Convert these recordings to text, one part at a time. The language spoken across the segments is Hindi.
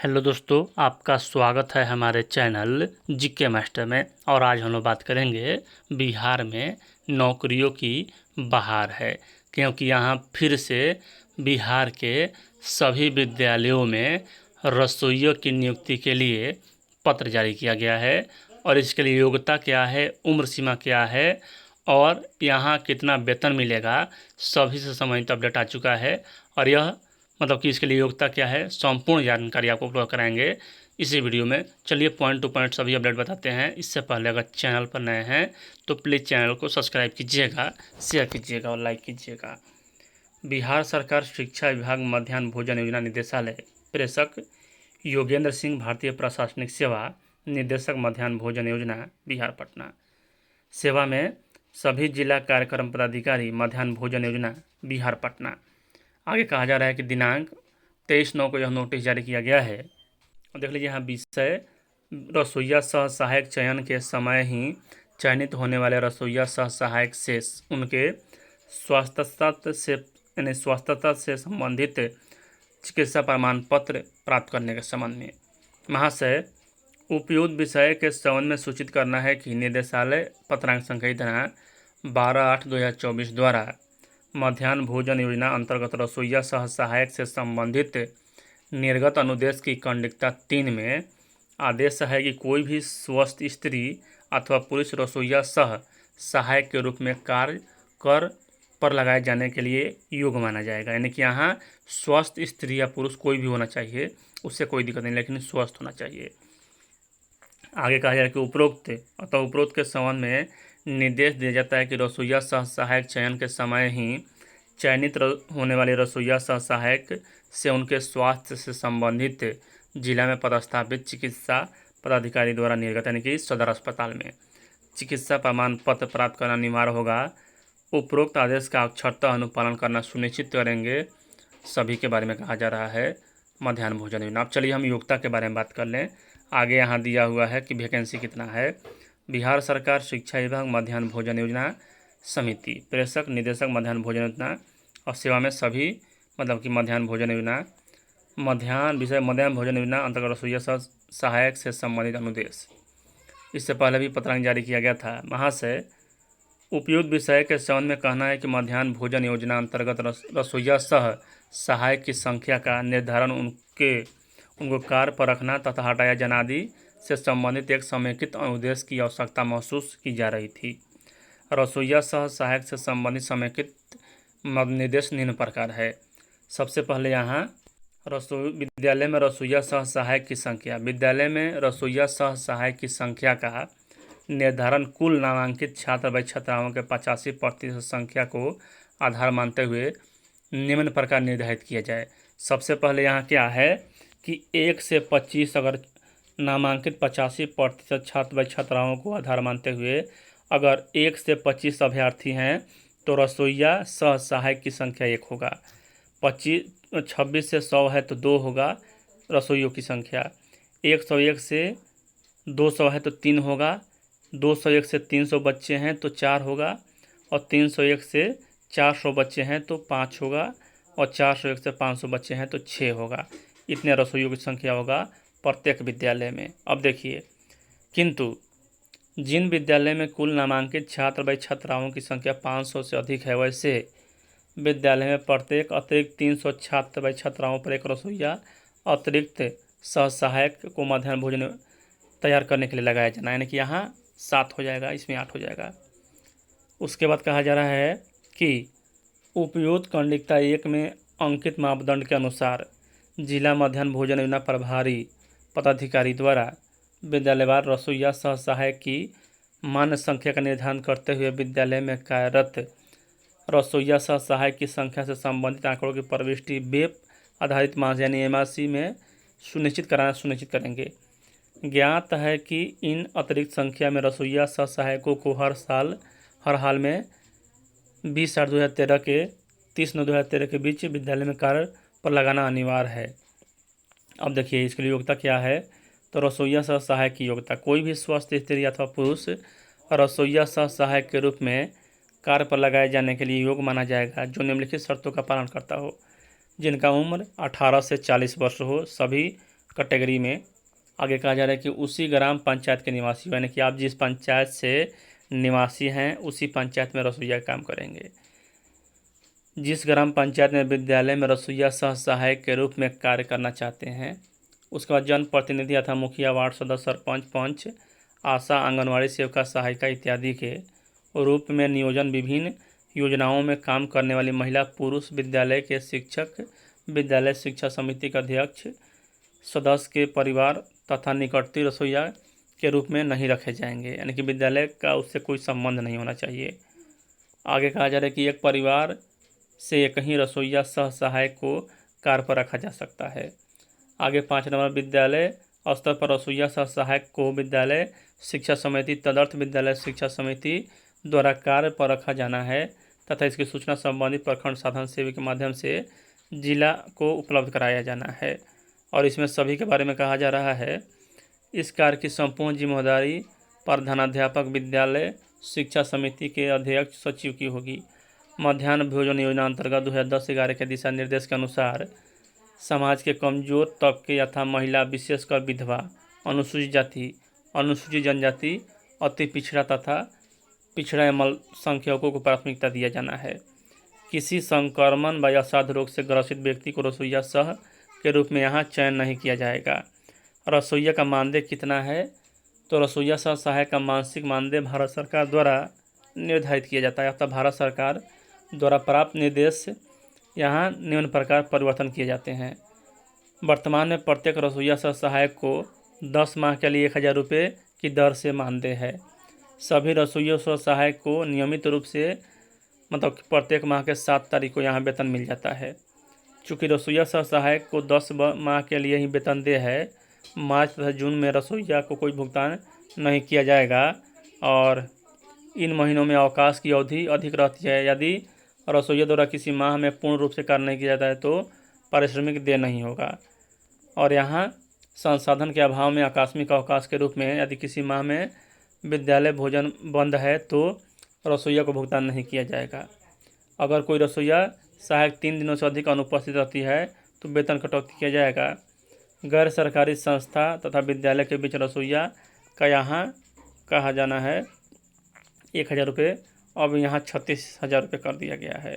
हेलो दोस्तों, आपका स्वागत है हमारे चैनल जीके मास्टर में। और आज हम लोग बात करेंगे बिहार में नौकरियों की बहार है, क्योंकि यहाँ फिर से बिहार के सभी विद्यालयों में रसोइयों की नियुक्ति के लिए पत्र जारी किया गया है। और इसके लिए योग्यता क्या है, उम्र सीमा क्या है और यहाँ कितना वेतन मिलेगा, सभी से संबंधित अपडेट आ चुका है। और यह मतलब कि इसके लिए योग्यता क्या है, संपूर्ण जानकारी आपको उपलब्ध कराएंगे इसी वीडियो में। चलिए पॉइंट टू पॉइंट सभी अपडेट बताते हैं। इससे पहले अगर चैनल पर नए हैं तो प्लीज़ चैनल को सब्सक्राइब कीजिएगा, शेयर कीजिएगा और लाइक कीजिएगा। बिहार सरकार शिक्षा विभाग मध्याह्न भोजन योजना निदेशालय प्रेषक योगेंद्र सिंह, भारतीय प्रशासनिक सेवा निदेशक, मध्याह्न भोजन योजना, बिहार पटना। सेवा में सभी जिला कार्यक्रम पदाधिकारी, मध्याह्न भोजन योजना, बिहार पटना। आगे कहा जा रहा है कि दिनांक 23/9 को यह नोटिस जारी किया गया है। और देख लीजिए यहाँ विषय, रसोइया सह सहायक चयन के समय ही चयनित होने वाले रसोइया सह सहायक से उनके स्वास्थ्यता से संबंधित चिकित्सा प्रमाण पत्र प्राप्त करने के संबंध में महाशय उपयुक्त विषय के संबंध में सूचित करना है कि निदेशालय पत्रांक संख्या 12/8/2024 द्वारा मध्याह्न भोजन योजना अंतर्गत रसोइया सह सहायक से संबंधित निर्गत अनुदेश की कंडिका 3 में आदेश है कि कोई भी स्वस्थ स्त्री अथवा पुरुष रसोइया सह सहायक के रूप में कार्य कर पर लगाए जाने के लिए योग्य माना जाएगा। यानी कि यहाँ स्वस्थ स्त्री या पुरुष कोई भी होना चाहिए, उससे कोई दिक्कत नहीं, लेकिन स्वस्थ होना चाहिए। आगे कहा जाए कि उपरोक्त के संबंध में निर्देश दिया जाता है कि रसोइया सह सहायक चयन के समय ही चयनित होने वाले रसोइया सह सहायक से उनके स्वास्थ्य से संबंधित जिला में पदस्थापित चिकित्सा पदाधिकारी द्वारा निर्गत, यानी कि सदर अस्पताल में चिकित्सा प्रमाण पत्र प्राप्त करना अनिवार्य होगा। उपरोक्त आदेश का अक्षरतः अनुपालन करना सुनिश्चित करेंगे, सभी के बारे में कहा जा रहा है मध्याह्न भोजन योजना। अब चलिए हम योग्यता के बारे में बात कर लें। आगे यहाँ दिया हुआ है कि वैकेंसी कितना है। बिहार सरकार शिक्षा विभाग मध्याह्न भोजन योजना समिति प्रेषक निदेशक मध्याह्न भोजन योजना, और सेवा में सभी मतलब कि मध्याह्न भोजन योजना मध्याह्न भोजन योजना अंतर्गत रसोइया सह सहायक से संबंधित अनुदेश। इससे पहले भी पत्रांक जारी किया गया था। महाशय उपयुक्त विषय के संबंध में कहना है कि मध्याह्न भोजन योजना अंतर्गत रसोइया सह सहायक की संख्या का निर्धारण उनको कार्य पर रखना तथा हटाया जाना आदि से संबंधित एक समेकित अनुदेश की आवश्यकता महसूस की जा रही थी। रसोइया सह सहायक से संबंधित समेकित निर्देश निम्न प्रकार है। सबसे पहले यहाँ विद्यालय में रसोइया सह सहायक की संख्या, विद्यालय में रसोइया सह सहायक की संख्या का निर्धारण कुल नामांकित छात्र व छात्राओं के 85% संख्या को आधार मानते हुए निम्न प्रकार निर्धारित किया जाए। सबसे पहले यहाँ क्या है कि 1 से 25 अगर नामांकित 85% छात्र व छात्राओं को आधार मानते हुए अगर 1 से 25 अभ्यर्थी हैं तो रसोइया सह सहायक की संख्या 1 होगा। 26 से 100 है तो 2 होगा रसोइयों की संख्या। 101 से 200 है तो 3 होगा। 201 से 300 बच्चे हैं तो 4 होगा। और 301 से 400 बच्चे हैं तो 5 होगा। और 401 से 500 बच्चे हैं तो 6 होगा। इतने रसोइयों की संख्या होगा प्रत्येक विद्यालय में। अब देखिए, किंतु जिन विद्यालय में कुल नामांकित छात्र व छात्राओं की संख्या 500 से अधिक है, वैसे विद्यालय में प्रत्येक अतिरिक्त 300 छात्र व छात्राओं पर एक रसोइया अतिरिक्त सह सहायक को मध्याह्न भोजन तैयार करने के लिए लगाया जाना, यानी कि यहाँ 7 हो जाएगा, इसमें 8 हो जाएगा। उसके बाद कहा जा रहा है कि उपयुक्त कंडिका 1 में अंकित मापदंड के अनुसार जिला मध्याह्न भोजन योजना प्रभारी पदाधिकारी द्वारा विद्यालयवार रसोइया सह सहायक की मान्य संख्या का निर्धारण करते हुए विद्यालय में कार्यरत रसोइया सह सहायक की संख्या से संबंधित आंकड़ों की प्रविष्टि वेब आधारित मास यानी एमआरसी में सुनिश्चित करेंगे। ज्ञात है कि इन अतिरिक्त संख्या में रसोइया सह सहायकों को हर हाल में 20/8/2013 के 30/9/2013 के बीच विद्यालय में कार्य पर लगाना अनिवार्य है। अब देखिए इसके लिए योग्यता क्या है। तो रसोइया सह सहायक की योग्यता, कोई भी स्वस्थ स्त्री अथवा पुरुष रसोइया सह सहायक के रूप में कार्य पर लगाए जाने के लिए योग्य माना जाएगा जो निम्नलिखित शर्तों का पालन करता हो। जिनका उम्र 18 से 40 वर्ष हो, सभी कैटेगरी में। आगे कहा जा रहा है कि उसी ग्राम पंचायत के निवासी, यानी कि आप जिस पंचायत से निवासी हैं उसी पंचायत में रसोइया का काम करेंगे। जिस ग्राम पंचायत में विद्यालय में रसोइया सह सहायक के रूप में कार्य करना चाहते हैं, उसके बाद जनप्रतिनिधि अथवा मुखिया, वार्ड सदस्य, सरपंच, पंच, आशा, आंगनवाड़ी सेविका, सहायिका इत्यादि के रूप में नियोजन, विभिन्न योजनाओं में काम करने वाली महिला, पुरुष, विद्यालय के शिक्षक, विद्यालय शिक्षा समिति का अध्यक्ष, सदस्य के परिवार तथा निकटवर्ती रसोइया के रूप में नहीं रखे जाएंगे, यानी कि विद्यालय का उससे कोई संबंध नहीं होना चाहिए। आगे कहा जा रहा है कि एक परिवार से एक ही रसोइया सह सहायक को कार्य पर रखा जा सकता है। आगे 5 नंबर, विद्यालय स्तर पर रसोइया सह सहायक को विद्यालय शिक्षा समिति, तदर्थ विद्यालय शिक्षा समिति द्वारा कार्य पर रखा जाना है तथा इसकी सूचना संबंधित प्रखंड साधन सेवी के माध्यम से जिला को उपलब्ध कराया जाना है। और इसमें सभी के बारे में कहा जा रहा है, इस कार्य की संपूर्ण जिम्मेदारी प्रधानाध्यापक विद्यालय शिक्षा समिति के अध्यक्ष सचिव की होगी। मध्याह्न भोजन योजना अंतर्गत 2010-11 के दिशा निर्देश के अनुसार समाज के कमजोर तबके यथा महिला, विशेषकर विधवा, अनुसूचित जाति, अनुसूचित जनजाति, अति पिछड़ा तथा पिछड़ा एवं अल्पसंख्यकों को प्राथमिकता दिया जाना है। किसी संक्रमण व असाध्य रोग से ग्रसित व्यक्ति को रसोइया सह के रूप में यहाँ चयन नहीं किया जाएगा। रसोइया का मानदेय कितना है? तो रसोइया सह सहायक का मासिक मानदेय भारत सरकार द्वारा निर्धारित किया जाता है, अर्थात भारत सरकार द्वारा प्राप्त निर्देश यहाँ निम्न प्रकार परिवर्तन किए जाते हैं। वर्तमान में प्रत्येक रसोइया सह सहायक को 10 माह के लिए 1000 रुपये की दर से मानदेय है। सभी रसोइया सह सहायक को नियमित रूप से मतलब प्रत्येक माह के 7 तारीख को यहाँ वेतन मिल जाता है। चूँकि रसोइया सह सहायक को 10 माह के लिए ही वेतन दे है, मार्च तथा जून में रसोइया को कोई भुगतान नहीं किया जाएगा और इन महीनों में अवकाश की अवधि अधिक रहती है। यदि रसोइया द्वारा किसी माह में पूर्ण रूप से कार्य नहीं किया जाता है तो पारिश्रमिक देय नहीं होगा। और यहाँ संसाधन के अभाव में आकस्मिक अवकाश के रूप में यदि किसी माह में विद्यालय भोजन बंद है तो रसोइया को भुगतान नहीं किया जाएगा। अगर कोई रसोइया सहायक 3 दिनों से अधिक अनुपस्थित रहती है तो वेतन कटौती किया जाएगा। गैर सरकारी संस्था तथा विद्यालय के बीच रसोइया का यहाँ कहा जाना है 1000 रुपये, अब यहाँ 36,000 रुपये कर दिया गया है।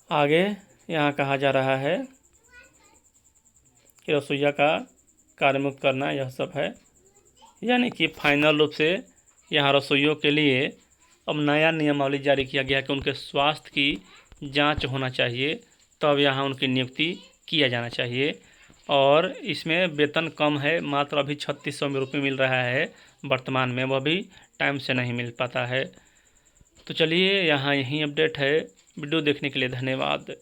आगे यहाँ कहा जा रहा है कि रसोइया का कार्यमुक्त करना, यह सब है। यानी कि फाइनल रूप से यहाँ रसोइयों के लिए अब नया नियमावली जारी किया गया कि उनके स्वास्थ्य की जांच होना चाहिए, तब यहाँ उनकी नियुक्ति किया जाना चाहिए। और इसमें वेतन कम है, मात्र अभी 3600 रुपये मिल रहा है वर्तमान में, वह भी टाइम से नहीं मिल पाता है। तो चलिए यहाँ यही अपडेट है। वीडियो देखने के लिए धन्यवाद।